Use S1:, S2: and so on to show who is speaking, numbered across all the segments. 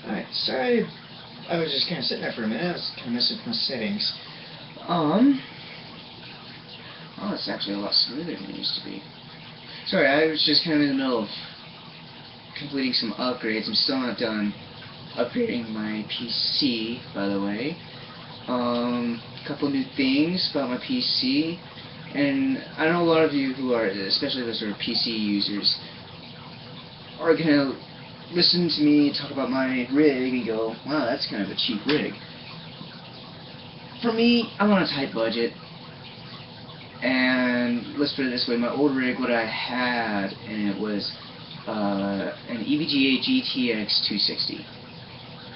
S1: Alright, sorry, I was just kind of sitting there for a minute. I was kind of messing with my settings.
S2: Oh, it's actually a lot smoother than it used to be. Sorry, I was just kind of in the middle of completing some upgrades. I'm still not done upgrading my PC, by the way. Couple new things about my PC, and I know a lot of you who are, especially those who are PC users, are gonna listen to me talk about my rig and go, wow, that's kind of a cheap rig. For me, I'm on a tight budget, and let's put it this way, my old rig, what I had in it was an EVGA GTX 260.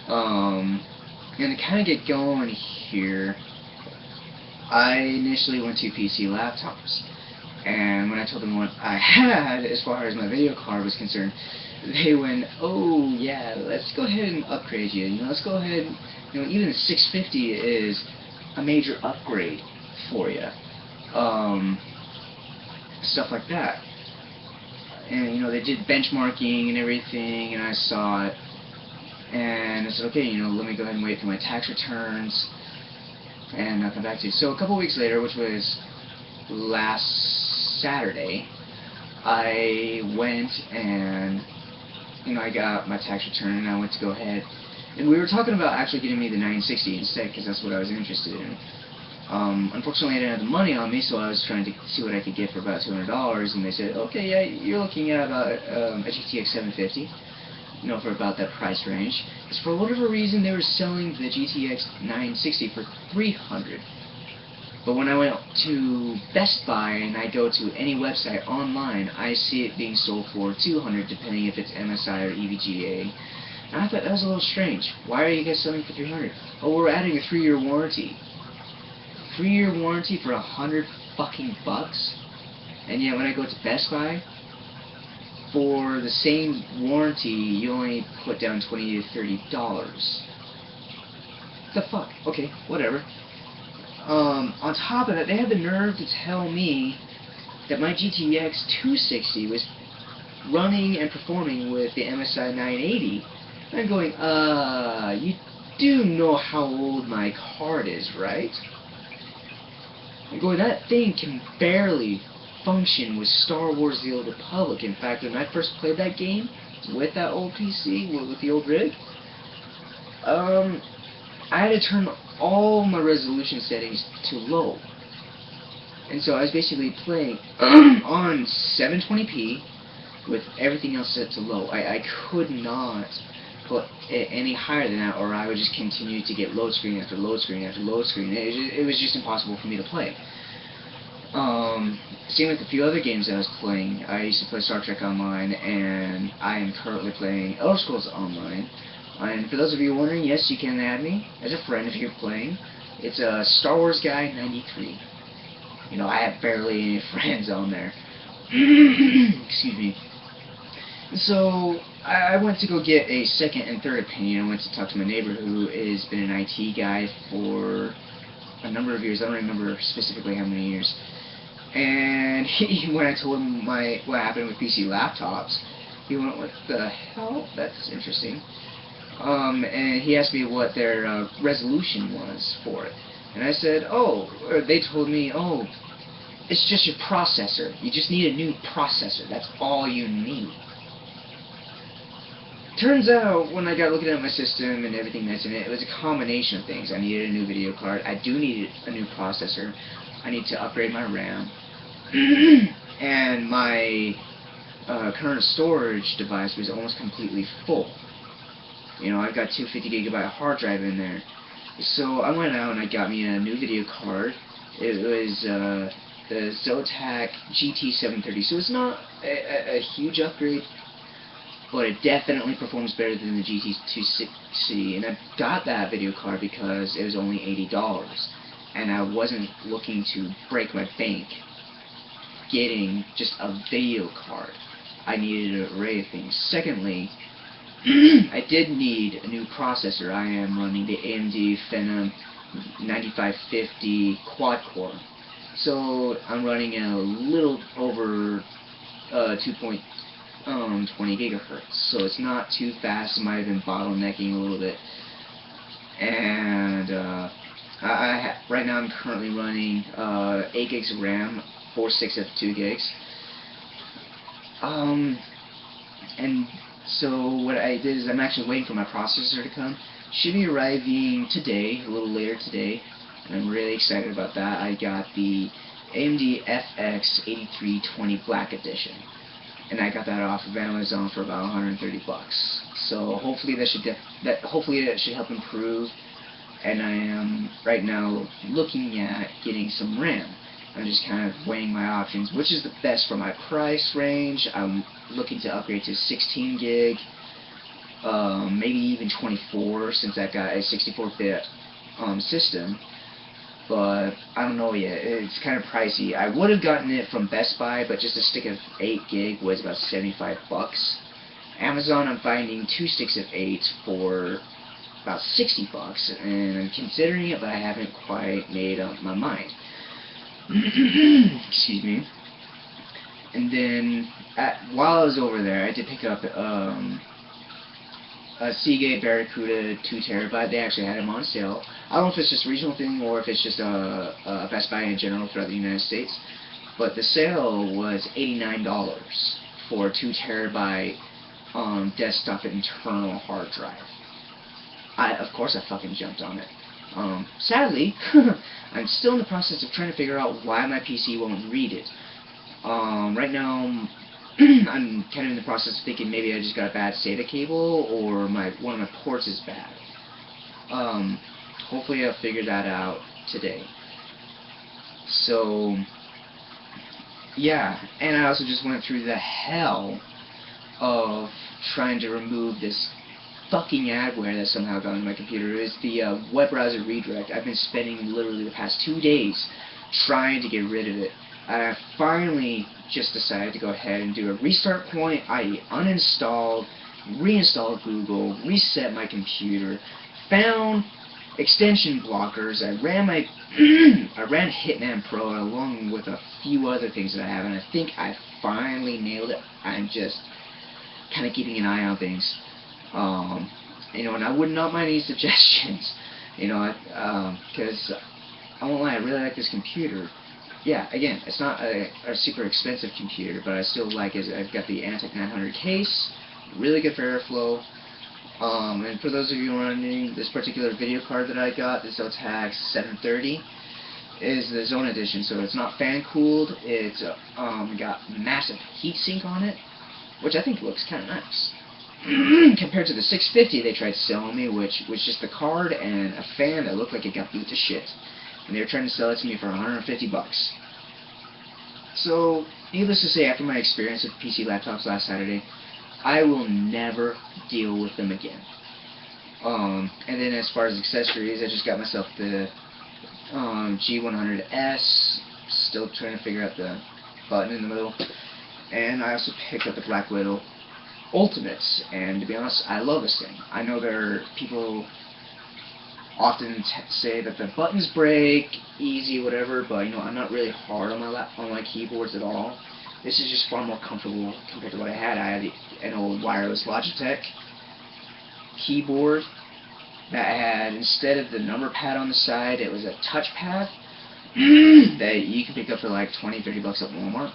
S2: And to kind of get going here, I initially went to PC laptops, and when I told them what I had as far as my video card was concerned, they went, oh yeah, let's go ahead and upgrade you, let's go ahead, even the 650 is a major upgrade for you, stuff like that. And they did benchmarking and everything, and I saw it, and I said, okay, let me go ahead and wait for my tax returns, and I'll come back to you. So a couple weeks later, which was last Saturday, I went and I got my tax return, and I went to go ahead, and we were talking about actually getting me the 960 instead, because that's what I was interested in. Unfortunately, I didn't have the money on me, so I was trying to see what I could get for about $200, and they said, okay, yeah, you're looking at about a GTX 750. For about that price range. Because for whatever reason, they were selling the GTX 960 for $300. But when I went to Best Buy and I go to any website online, I see it being sold for $200, depending if it's MSI or EVGA. And I thought that was a little strange. Why are you guys selling for $300? Oh, we're adding a 3-year warranty. 3-year warranty for $100 fucking bucks? And yet when I go to Best Buy, for the same warranty, you only put down $20 to $30. The fuck? Okay, whatever. On top of that, they had the nerve to tell me that my GTX 260 was running and performing with the MSI 980. And I'm going, you do know how old my card is, right? I'm going, that thing can barely function with Star Wars The Old Republic. In fact, when I first played that game with that old PC, with the old rig, I had to turn all my resolution settings to low. And so I was basically playing on 720p with everything else set to low. I could not put it any higher than that, or I would just continue to get load screen after load screen after load screen. It was just impossible for me to play. Same with a few other games that I was playing. I used to play Star Trek Online, and I am currently playing Elder Scrolls Online. And for those of you wondering, yes, you can add me as a friend if you're playing. It's a Star Wars Guy 93. I have barely any friends on there. Excuse me. So I went to go get a second and third opinion. I went to talk to my neighbor who has been an IT guy for a number of years. I don't remember specifically how many years. And when I told him what happened with PC laptops, he went, what the hell? That's interesting. And he asked me what their resolution was for it. And I said, or they told me, it's just your processor. You just need a new processor. That's all you need. Turns out, when I got looking at my system and everything that's in it, it was a combination of things. I needed a new video card. I do need a new processor. I need to upgrade my RAM. And my current storage device was almost completely full. I've got 250 gigabyte hard drive in there. So I went out and I got me a new video card. It was the Zotac GT730. So it's not a huge upgrade, but it definitely performs better than the GT260. And I got that video card because it was only $80. And I wasn't looking to break my bank getting just a video card. I needed an array of things. Secondly, I did need a new processor. I am running the AMD Phenom 9550 quad core. So I'm running a little over 2.0 20 gigahertz, so it's not too fast. It might have been bottlenecking a little bit. And right now I'm currently running 8 gigs of RAM, 4 6 of 2 gigs. And so what I did is I'm actually waiting for my processor to come. Should be arriving today, a little later today, and I'm really excited about that. I got the AMD FX 8320 Black Edition, and I got that off of Amazon for about 130 bucks. So hopefully that should help improve. And I am right now looking at getting some RAM. I'm just kind of weighing my options, which is the best for my price range. I'm looking to upgrade to 16 gig, maybe even 24, since I've got a 64-bit system. But I don't know yet. It's kind of pricey. I would have gotten it from Best Buy, but just a stick of 8 gig was about 75 bucks. Amazon, I'm finding 2 sticks of 8 for about 60 bucks, and I'm considering it, but I haven't quite made up my mind. Excuse me. And then, while I was over there, I did pick up a Seagate Barracuda 2TB. They actually had them on sale. I don't know if it's just a regional thing or if it's just a Best Buy in general throughout the United States. But the sale was $89 for a 2TB desktop internal hard drive. Of course I fucking jumped on it. Sadly, I'm still in the process of trying to figure out why my PC won't read it. Right now, I'm kind of in the process of thinking maybe I just got a bad SATA cable, or one of my ports is bad. Hopefully I'll figure that out today. So, yeah, and I also just went through the hell of trying to remove this fucking adware that somehow got on my computer. It's the web browser redirect. I've been spending literally the past 2 days trying to get rid of it. I finally just decided to go ahead and do a restart point, i.e. uninstalled, reinstalled Google, reset my computer, found extension blockers. I ran I ran Hitman Pro along with a few other things that I have, and I think I finally nailed it. I'm just kind of keeping an eye on things. And I would not mind any suggestions, because I won't lie, I really like this computer. Yeah, again, it's not a super expensive computer, but I still like it. I've got the Antec 900 case, really good for airflow. And for those of you wondering, this particular video card that I got, this Otag 730, is the Zone Edition, so it's not fan cooled. It's got massive heatsink on it, which I think looks kind of nice. Compared to the 650 they tried selling me, which was just the card and a fan that looked like it got beat to shit. And they were trying to sell it to me for 150 bucks. So, needless to say, after my experience with PC laptops last Saturday, I will never deal with them again. And then as far as accessories, I just got myself the G100S, still trying to figure out the button in the middle. And I also picked up the Black Widow Ultimates, and to be honest, I love this thing. I know there are people often say that the buttons break easy, whatever, but I'm not really hard on my keyboards at all. This is just far more comfortable compared to what I had. I had an old wireless Logitech keyboard that had, instead of the number pad on the side, it was a touch pad that you can pick up for like 20-30 bucks at Walmart.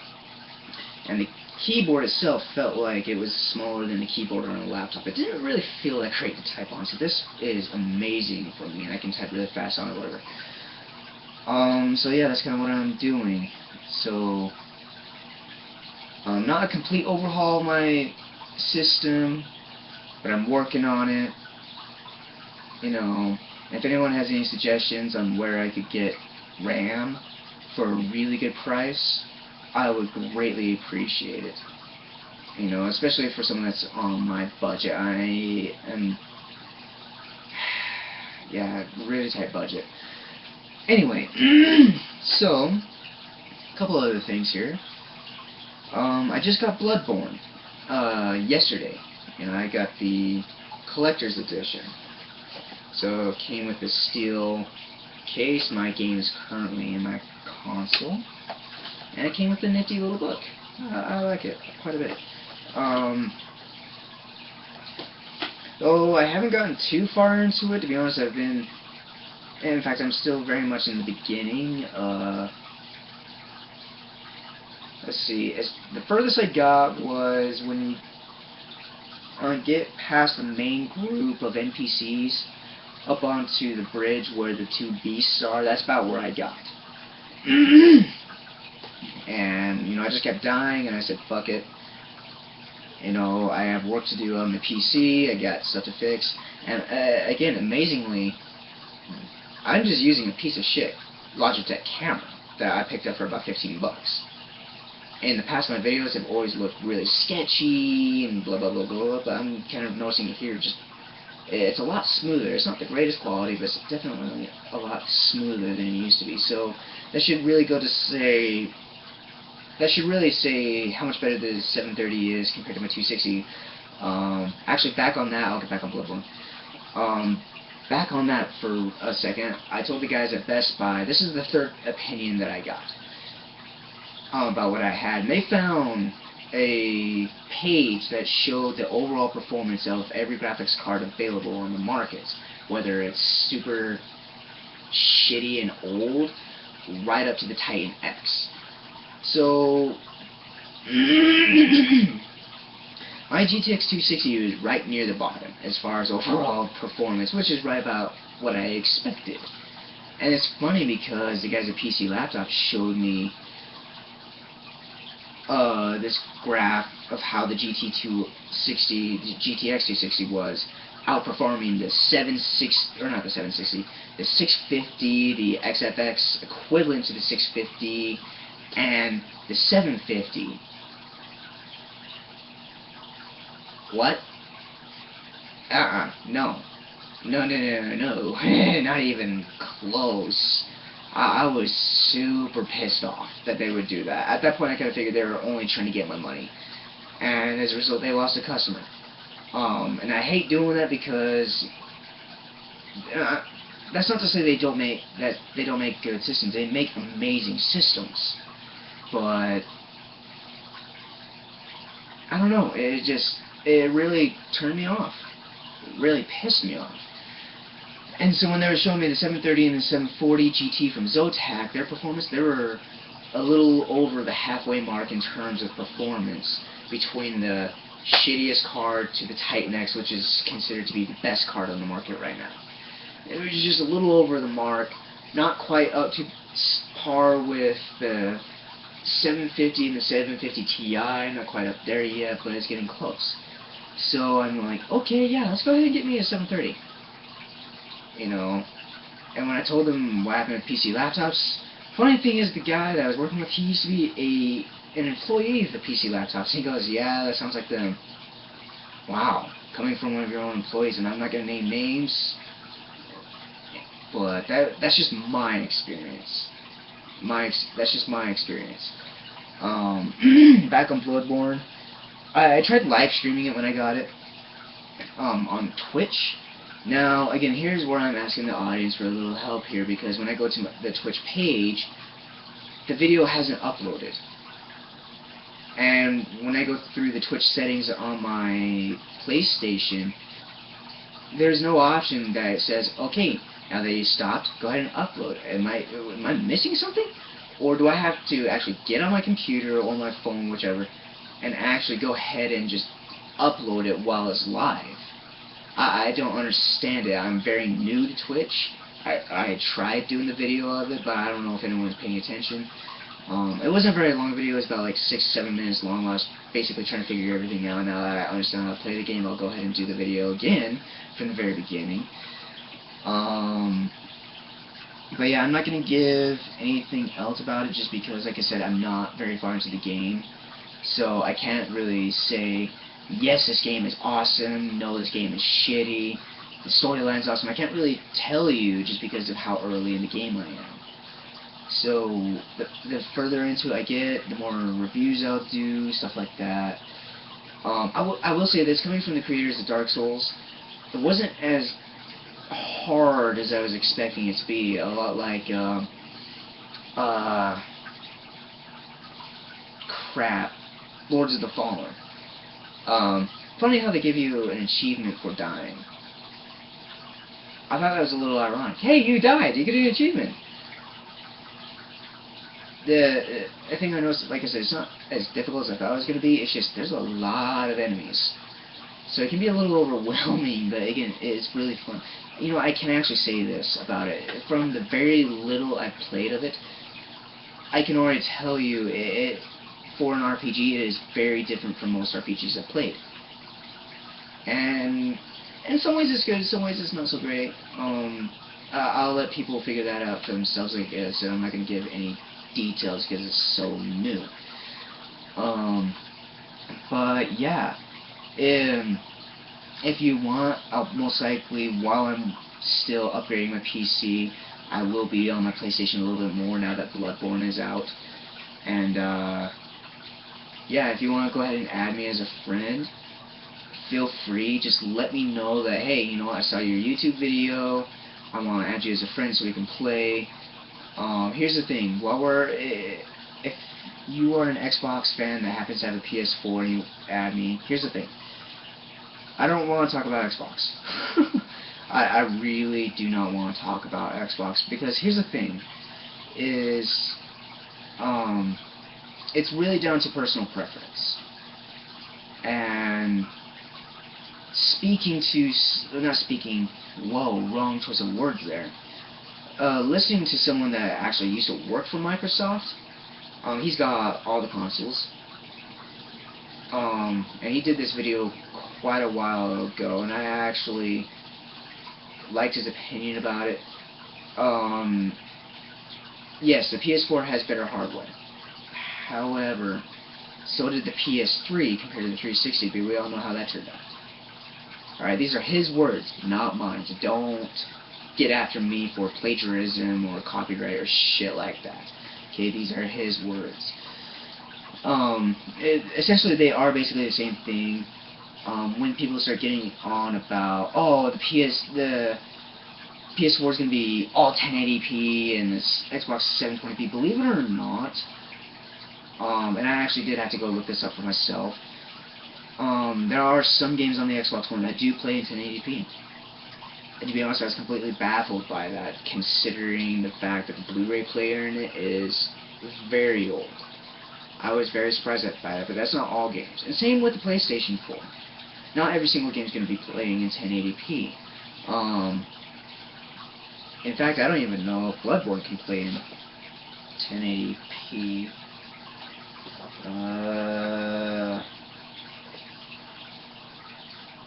S2: And the keyboard itself felt like it was smaller than the keyboard on a laptop. It didn't really feel that great to type on, so this is amazing for me, and I can type really fast on it, whatever. So yeah, that's kind of what I'm doing. So, not a complete overhaul of my system, but I'm working on it. If anyone has any suggestions on where I could get RAM for a really good price, I would greatly appreciate it. Especially for someone that's on my budget. I am, yeah, really tight budget. Anyway, so, a couple other things here. I just got Bloodeborne yesterday. I got the collector's edition. So it came with a steel case. My game is currently in my console. And it came with a nifty little book. I like it quite a bit. Though I haven't gotten too far into it, to be honest. In fact, I'm still very much in the beginning. Let's see, the furthest I got was when you get past the main group of NPCs up onto the bridge where the two beasts are. That's about where I got. And, you know, I just kept dying, and I said, fuck it. You know, I have work to do on the PC, I got stuff to fix, and again, amazingly, I'm just using a piece of shit Logitech camera that I picked up for about 15 bucks. In the past, my videos have always looked really sketchy and blah blah blah blah, but I'm kind of noticing it here, just it's a lot smoother. It's not the greatest quality, but it's definitely a lot smoother than it used to be. So that should really go to say, that should really say how much better the 730 is compared to my 260. Actually, back on that, I'll get back on Bloodeborne. Back on that for a second, I told the guys at Best Buy, this is the third opinion that I got about what I had. And they found a page that showed the overall performance of every graphics card available on the market, whether it's super shitty and old, right up to the Titan X. So my GTX 260 is right near the bottom as far as overall performance, which is right about what I expected. And it's funny because the guys at PC Laptop showed me this graph of how the GTX 260 was outperforming the 650, the XFX equivalent to the 650, and the 750. What? No. No, not even close. I was super pissed off that they would do that. At that point, I kind of figured they were only trying to get my money, and as a result, they lost a customer. And I hate doing that because that's not to say they don't make good systems. They make amazing systems, but I don't know. It really turned me off. It really pissed me off. And so when they were showing me the 730 and the 740 GT from Zotac, their performance, they were a little over the halfway mark in terms of performance between the shittiest card to the Titan X, which is considered to be the best card on the market right now. It was just a little over the mark, not quite up to par with the 750 and the 750 Ti, not quite up there yet, but it's getting close. So I'm like, okay, yeah, let's go ahead and get me a 730. You know, and when I told them what happened with PC Laptops, funny thing is, the guy that I was working with, he used to be an employee of the PC Laptops. He goes, yeah, that sounds like them. Wow, coming from one of your own employees, and I'm not going to name names, but that's just my experience. That's just my experience. Back on Bloodeborne, I tried live streaming it when I got it on Twitch. Now, again, here's where I'm asking the audience for a little help here, because when I go to the Twitch page, the video hasn't uploaded. And when I go through the Twitch settings on my PlayStation, there's no option that says, okay, now that you stopped, go ahead and upload. Am I missing something? Or do I have to actually get on my computer or my phone, whichever, and actually go ahead and just upload it while it's live? I don't understand it. I'm very new to Twitch. I tried doing the video of it, but I don't know if anyone's paying attention. It wasn't a very long video. It was about like 6-7 minutes long. I was basically trying to figure everything out. Now that I understand how to play the game, I'll go ahead and do the video again from the very beginning. But yeah, I'm not going to give anything else about it just because, like I said, I'm not very far into the game. So I can't really say, yes, this game is awesome, no, this game is shitty, the storyline's awesome. I can't really tell you just because of how early in the game I am. So the further into it I get, the more reviews I'll do, stuff like that. I will say this, coming from the creators of Dark Souls, it wasn't as hard as I was expecting it to be. A lot like Lords of the Fallen. Funny how they give you an achievement for dying. I thought that was a little ironic. Hey, you died, you get an achievement. The thing I noticed, like I said, it's not as difficult as I thought it was going to be. It's just there's a lot of enemies, so it can be a little overwhelming. But again, it's really fun. You know, I can actually say this about it. From the very little I've played of it, I can already tell you for an RPG, it is very different from most RPGs I've played. And in some ways it's good, in some ways it's not so great. I'll let people figure that out for themselves. Like I said, I'm not going to give any details because it's so new. But yeah, if you want, I'll most likely, while I'm still upgrading my PC, I will be on my PlayStation a little bit more now that Bloodeborne is out. And yeah, if you want to go ahead and add me as a friend, feel free. Just let me know that, hey, you know what, I saw your YouTube video, I want to add you as a friend so we can play. Here's the thing, if you are an Xbox fan that happens to have a PS4 and you add me, here's the thing. I don't want to talk about Xbox. I really do not want to talk about Xbox, because here's the thing, is it's really down to personal preference. And wrong choice of words there. Listening to someone that actually used to work for Microsoft, he's got all the consoles, and he did this video quite a while ago, and I actually liked his opinion about it. Yes, the PS4 has better hardware. However, so did the PS3 compared to the 360, but we all know how that turned out. Alright, these are his words, not mine, so don't get after me for plagiarism or copyright or shit like that. Okay, these are his words. Essentially, they are basically the same thing. When people start getting on about, oh, the PS4 is going to be all 1080p and this Xbox is 720p, believe it or not, and I actually did have to go look this up for myself, there are some games on the Xbox One that do play in 1080p. And to be honest, I was completely baffled by that, considering the fact that the Blu-ray player in it is very old. I was very surprised by that, but that's not all games. And same with the PlayStation 4. Not every single game is going to be playing in 1080p. In fact, I don't even know if Bloodeborne can play in 1080p.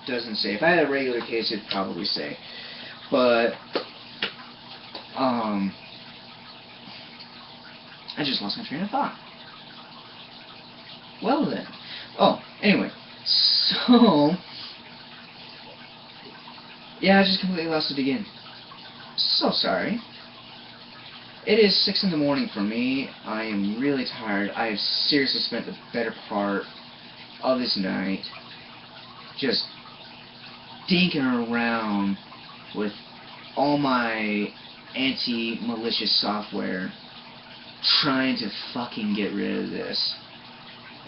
S2: Doesn't say. If I had a regular case, it'd probably say. But I just lost my train of thought. Well then. Oh, anyway. So yeah, I just completely lost it again. So sorry. It is 6 in the morning for me. I am really tired. I have seriously spent the better part of this night just dinking around with all my anti-malicious software trying to fucking get rid of this.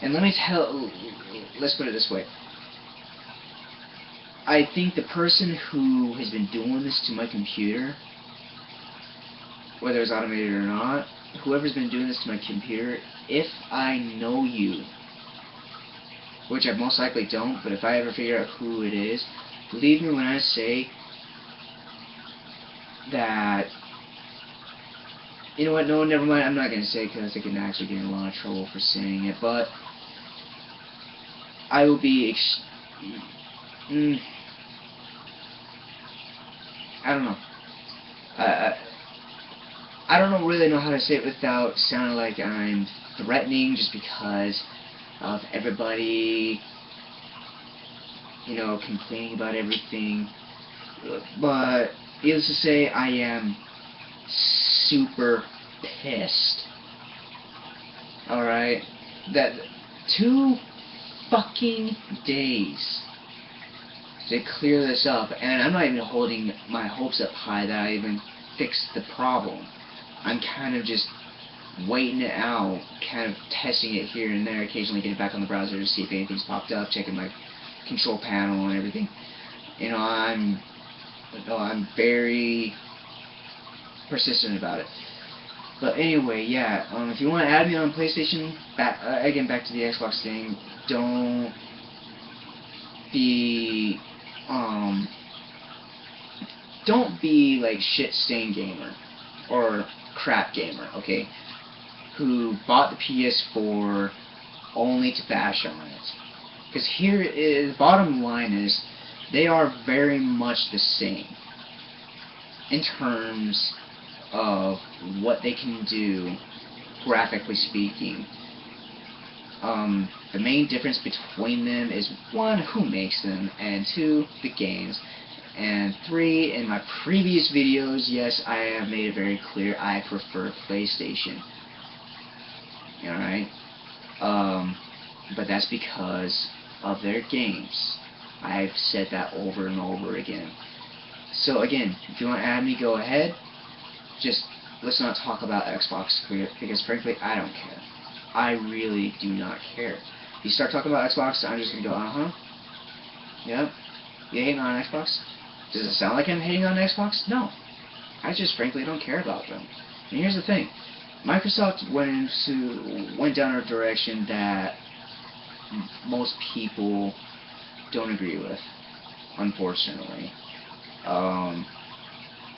S2: And let's put it this way. I think the person who has been doing this to my computer, whether it's automated or not, whoever's been doing this to my computer, if I know you, which I most likely don't, but if I ever figure out who it is, believe me when I say that, you know what, no, never mind, I'm not going to say it because I can actually get in a lot of trouble for saying it, but I will be I don't know. I don't really know how to say it without sounding like I'm threatening, just because of everybody, you know, complaining about everything. But needless to say, I am super pissed. Alright? That 2 fucking days to clear this up, and I'm not even holding my hopes up high that I even fixed the problem. I'm kind of just waiting it out, kind of testing it here and there, occasionally getting back on the browser to see if anything's popped up, checking my control panel and everything. You know, I'm very persistent about it. But anyway, yeah, if you want to add me on PlayStation, back to the Xbox thing, don't be like shit-stained gamer or crap gamer, okay, who bought the PS4 only to bash on it. Because here is, bottom line is, they are very much the same in terms of what they can do, graphically speaking. The main difference between them is, 1, who makes them, and 2, the games. And 3, in my previous videos, yes, I have made it very clear I prefer PlayStation. Alright? But that's because of their games. I've said that over and over again. So again, if you want to add me, go ahead. Just, let's not talk about Xbox, because frankly, I don't care. I really do not care. If you start talking about Xbox, I'm just going to go, uh-huh. Yep. You hating on Xbox? Does it sound like I'm hating on Xbox? No. I just frankly don't care about them. And here's the thing. Microsoft went down a direction that most people don't agree with, unfortunately.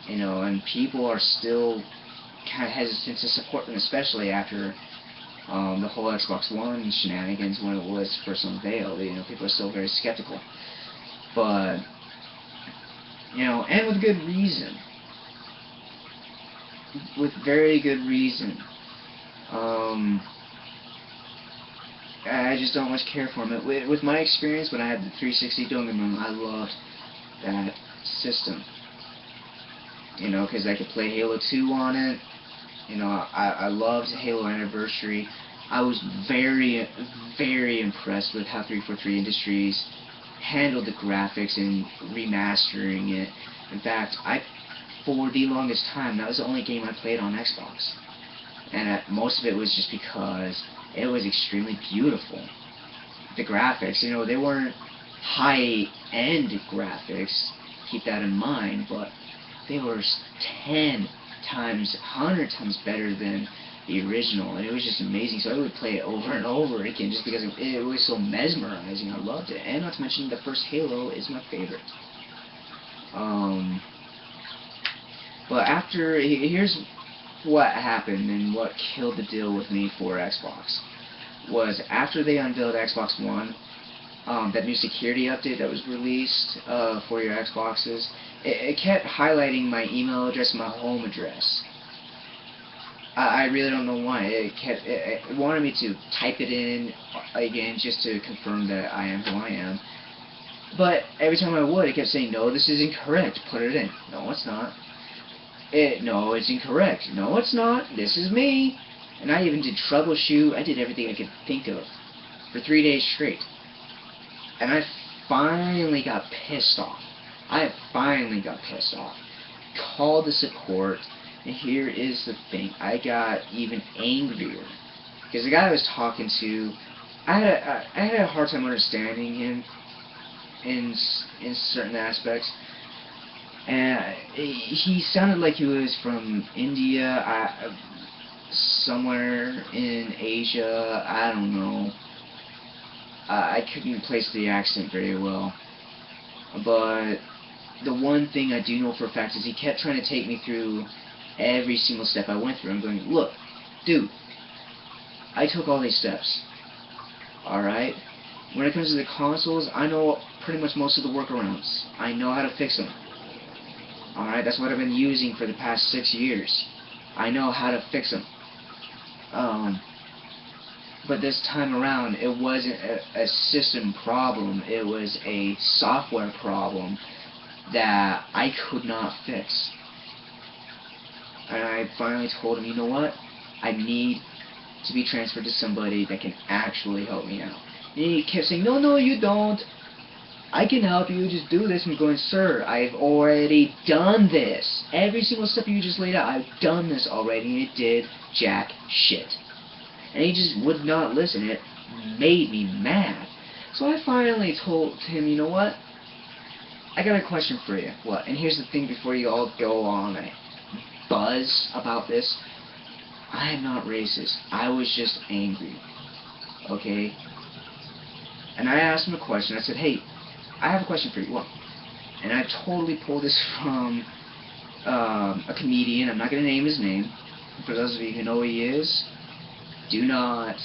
S2: You know, and people are still kind of hesitant to support them, especially after the whole Xbox One shenanigans when it was first unveiled. You know, people are still very skeptical. But, you know, and with good reason. With very good reason. I just don't much care for them. With my experience when I had the 360, don't get me wrong, I loved that system. You know, because I could play Halo 2 on it. You know, I loved Halo Anniversary. I was very, very impressed with how 343 Industries handled the graphics and remastering it. In fact, for the longest time, that was the only game I played on Xbox. And most of it was just because it was extremely beautiful. The graphics, you know, they weren't high-end graphics, keep that in mind, but they were 10 times, 100 times better than the original, and it was just amazing. So I would play it over and over again just because it was so mesmerizing. I loved it. And not to mention, the first Halo is my favorite. But here's what happened and what killed the deal with me for Xbox. Was after they unveiled Xbox One, that new security update that was released for your Xboxes, it kept highlighting my email address and my home address. I really don't know why. It wanted me to type it in again just to confirm that I am who I am. But every time I would, it kept saying, no, this is incorrect. Put it in. No, it's not. No, it's incorrect. No, it's not. This is me. And I even did troubleshoot. I did everything I could think of for 3 days straight. And I finally got pissed off. I finally got pissed off. Called the support, and here is the thing. I got even angrier. Because the guy I was talking to, I had a hard time understanding him in certain aspects. And he sounded like he was from India, somewhere in Asia, I don't know. I couldn't place the accent very well. But the one thing I do know for a fact is he kept trying to take me through every single step I went through. I'm going, look, dude, I took all these steps. Alright? When it comes to the consoles, I know pretty much most of the workarounds. I know how to fix them. Alright? That's what I've been using for the past 6 years. I know how to fix them. But this time around, it wasn't a system problem. It was a software problem that I could not fix. And I finally told him, you know what? I need to be transferred to somebody that can actually help me out. And he kept saying, no, no, you don't. I can help you, just do this. I'm going, sir, I've already done this. Every single step you just laid out, I've done this already, and it did jack shit. And he just would not listen. It made me mad. So I finally told him, you know what? I got a question for you. What? And here's the thing before you all go on a buzz about this. I am not racist. I was just angry. Okay? And I asked him a question. I said, hey, I have a question for you. What? And I totally pulled this from a comedian. I'm not going to name his name. For those of you who know who he is, do not,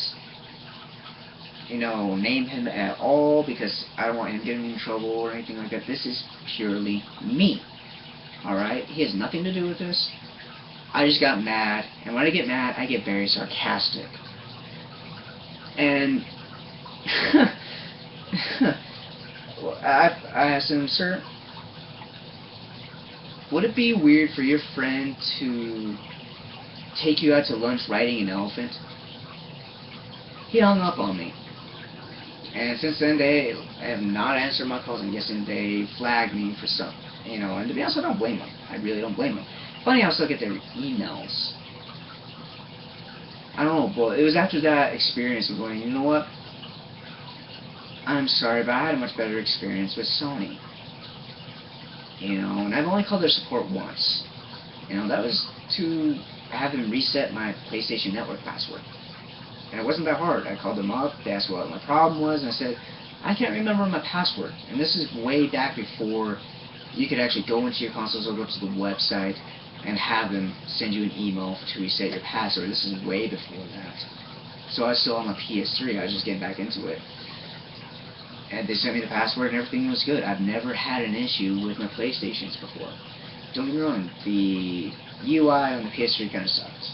S2: name him at all, because I don't want him getting in trouble or anything like that. This is purely me. Alright? He has nothing to do with this. I just got mad, and when I get mad, I get very sarcastic. And I asked him, sir, would it be weird for your friend to take you out to lunch riding an elephant? He hung up on me. And since then, they have not answered my calls. I'm guessing they flagged me for something. And to be honest, I don't blame them. I really don't blame them. Funny how I still get their emails. I don't know, but it was after that experience of going, you know what? I'm sorry, but I had a much better experience with Sony. And I've only called their support once. That was to have them reset my PlayStation Network password. And it wasn't that hard. I called them up, they asked what my problem was, and I said, I can't remember my password. And this is way back before you could actually go into your consoles or go to the website and have them send you an email to reset your password. This is way before that. So I was still on my PS3, I was just getting back into it. And they sent me the password and everything was good. I've never had an issue with my PlayStations before. Don't get me wrong, the UI on the PS3 kind of sucked.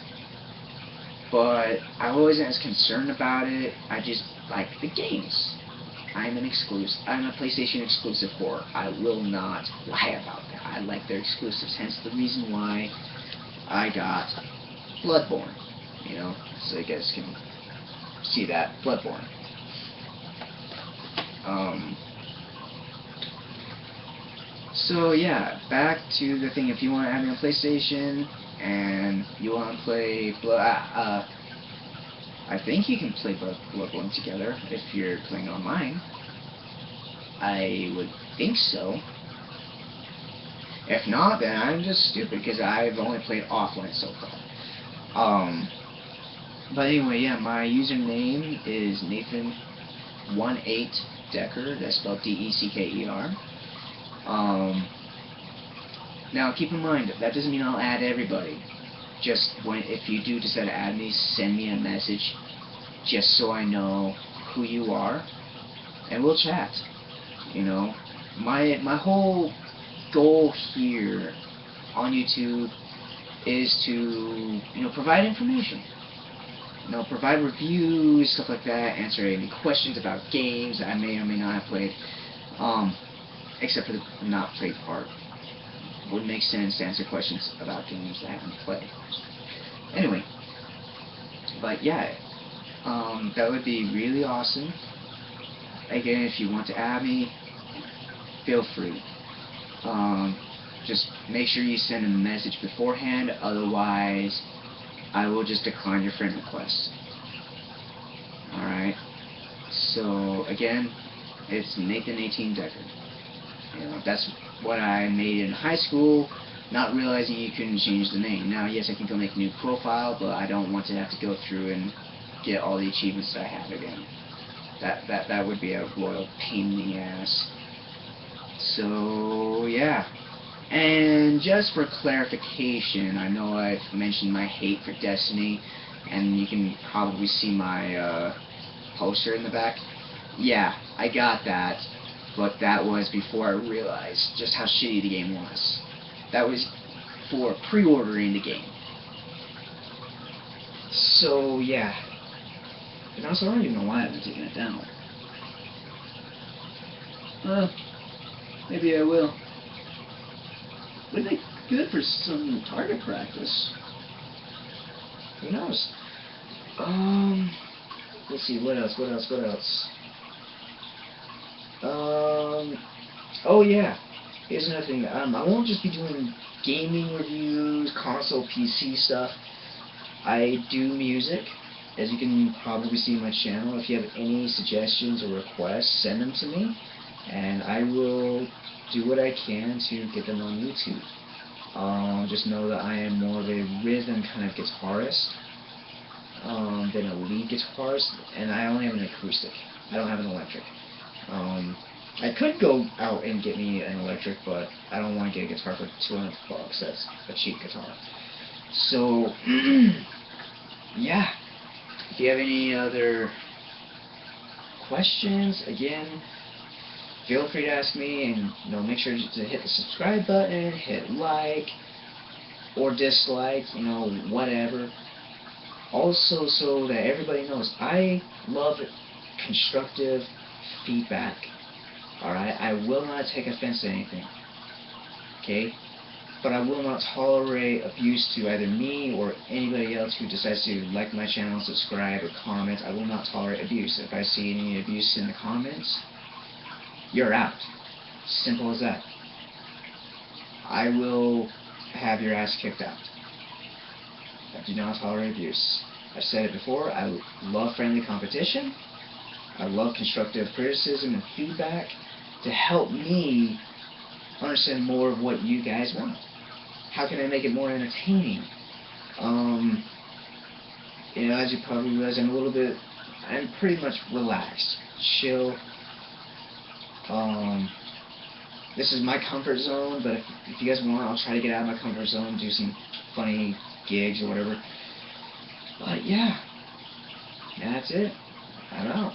S2: But I wasn't as concerned about it. I just like the games. I'm a PlayStation exclusive whore. I will not lie about that. I like their exclusives. Hence the reason why I got Bloodeborne. So you guys can see that. Bloodeborne. So yeah, back to the thing. If you want to add me on PlayStation and you want to play I think you can play Bloodeborne together if you're playing online. I would think so. If not, then I'm just stupid because I've only played offline so far. But anyway, yeah, my username is Nathan18Decker. That's spelled D-E-C-K-E-R. Now keep in mind, that doesn't mean I'll add everybody. Just if you do decide to add me, send me a message, just so I know who you are, and we'll chat. My whole goal here on YouTube is to provide information. Provide reviews, stuff like that, answer any questions about games that I may or may not have played, except for the not played part. Would make sense to answer questions about games that I haven't played. Anyway, but yeah, that would be really awesome. Again, if you want to add me, feel free. Just make sure you send a message beforehand, otherwise I will just decline your friend request. Alright, so again, it's Nathan18Decker. That's what I made in high school, not realizing you couldn't change the name. Now, yes, I can go make a new profile, but I don't want to have to go through and get all the achievements that I have again. That would be a royal pain in the ass. So, yeah. And just for clarification, I know I've mentioned my hate for Destiny, and you can probably see my poster in the back. Yeah, I got that. But that was before I realized just how shitty the game was. That was for pre-ordering the game. So, yeah. And also, I don't even know why I haven't taken it down. Maybe I will. Would be good for some target practice. Who knows? Let's see, what else? Oh yeah. Here's another thing. I won't just be doing gaming reviews, console, PC stuff. I do music, as you can probably see in my channel. If you have any suggestions or requests, send them to me, and I will do what I can to get them on YouTube. Just know that I am more of a rhythm kind of guitarist than a lead guitarist, and I only have an acoustic. I don't have an electric. I could go out and get me an electric, but I don't want to get a guitar for $200 bucks. That's a cheap guitar. So, yeah. If you have any other questions, again, feel free to ask me, and make sure to hit the subscribe button, hit like or dislike, whatever. Also, so that everybody knows, I love constructive feedback. Alright, I will not take offense to anything. Okay? But I will not tolerate abuse to either me or anybody else who decides to like my channel, subscribe, or comment. I will not tolerate abuse. If I see any abuse in the comments, you're out. Simple as that. I will have your ass kicked out. I do not tolerate abuse. I've said it before, I love friendly competition. I love constructive criticism and feedback to help me understand more of what you guys want. How can I make it more entertaining? As you probably realize, I'm pretty much relaxed, chill. This is my comfort zone, but if you guys want, I'll try to get out of my comfort zone and do some funny gigs or whatever. But yeah, that's it. I'm out.